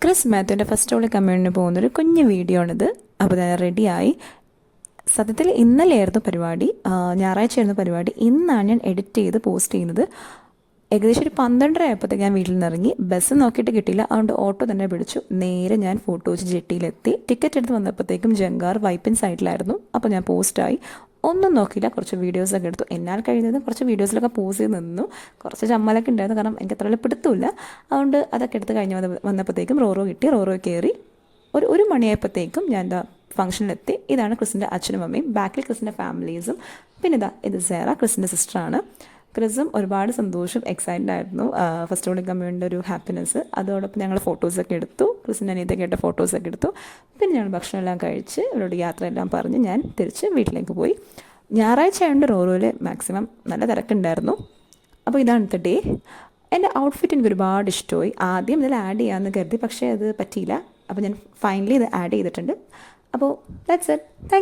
Chris മാത്യുവിൻ്റെ first ഓളി കമ്മ്യൂണിന് പോകുന്നൊരു കുഞ്ഞു video ആണിത്. അപ്പോൾ ഞാൻ റെഡിയായി. സത്യത്തിൽ ഇന്നലെയായിരുന്നു പരിപാടി, ഞായറാഴ്ചയായിരുന്നു പരിപാടി. ഇന്നാണ് ഞാൻ എഡിറ്റ് ചെയ്ത് പോസ്റ്റ് ചെയ്യുന്നത്. ഏകദേശം ഒരു 12:30 ആയപ്പോഴത്തേക്ക് ഞാൻ വീട്ടിൽ നിന്ന് ഇറങ്ങി. ബസ് നോക്കിയിട്ട് കിട്ടിയില്ല, അതുകൊണ്ട് ഓട്ടോ തന്നെ പിടിച്ചു. നേരെ ഞാൻ ഫോട്ടോസ് ജെട്ടിയിലെത്തി. ടിക്കറ്റ് എടുത്ത് വന്നപ്പോഴത്തേക്കും ജങ്കാർ വൈപ്പിൻ സൈഡിലായിരുന്നു. അപ്പോൾ ഞാൻ പോസ്റ്റായി. ഒന്നും നോക്കിയില്ല, കുറച്ച് വീഡിയോസൊക്കെ എടുത്തു. എന്നാൽ കഴിയുന്നത് കുറച്ച് വീഡിയോസിലൊക്കെ പോസ് ചെയ്ത് നിന്നു. കുറച്ച് ചമ്മലൊക്കെ ഉണ്ടായിരുന്നു, കാരണം എനിക്ക് അത്ര പിടുത്തമില്ല. അതുകൊണ്ട് അതൊക്കെ എടുത്ത് കഴിഞ്ഞ് വന്നപ്പോഴത്തേക്കും റോറോ കിട്ടി. റോറോ കയറി. ഒരു മണിയായപ്പോഴത്തേക്കും ഞാൻ എന്താ ഫംഗ്ഷനിലെത്തി. ഇതാണ് ക്രിസിൻ്റെ അച്ഛനും അമ്മയും, ബാക്കിൽ ക്രിസിൻ്റെ ഫാമിലീസും. പിന്നെ ഇത് സേറ, ക്രിസിൻ്റെ സിസ്റ്ററാണ്. ക്രിസും ഒരുപാട് സന്തോഷം, എക്സൈറ്റഡ് ആയിരുന്നു. ഫസ്റ്റ് ഓളി കമ്മ്യൂണിൻ്റെ ഒരു ഹാപ്പിനെസ്. അതോടൊപ്പം ഞങ്ങൾ ഫോട്ടോസൊക്കെ എടുത്തു. ക്രിസിൻ്റെ അനിയത്തൊക്കെ ആയിട്ട് ഫോട്ടോസൊക്കെ എടുത്തു. പിന്നെ ഞങ്ങൾ ഭക്ഷണമെല്ലാം കഴിച്ച് അവരോട് യാത്രയെല്ലാം പറഞ്ഞ് ഞാൻ തിരിച്ച് വീട്ടിലേക്ക് പോയി. ഞായറാഴ്ച ആയതുകൊണ്ട് റോറോയിൽ മാക്സിമം നല്ല തിരക്കുണ്ടായിരുന്നു. അപ്പോൾ ഇതാണ് ഇന്നത്തെ ഡേ. എൻ്റെ ഔട്ട്ഫിറ്റ് എനിക്ക് ഒരുപാട് ഇഷ്ടമായി. ആദ്യം ഇതിൽ ആഡ് ചെയ്യാമെന്ന് കരുതി, പക്ഷേ അത് പറ്റിയില്ല. അപ്പോൾ ഞാൻ ഫൈനലി ഇത് ആഡ് ചെയ്തിട്ടുണ്ട്. അപ്പോൾ ദാറ്റ്സ് ഇറ്റ്. താങ്ക്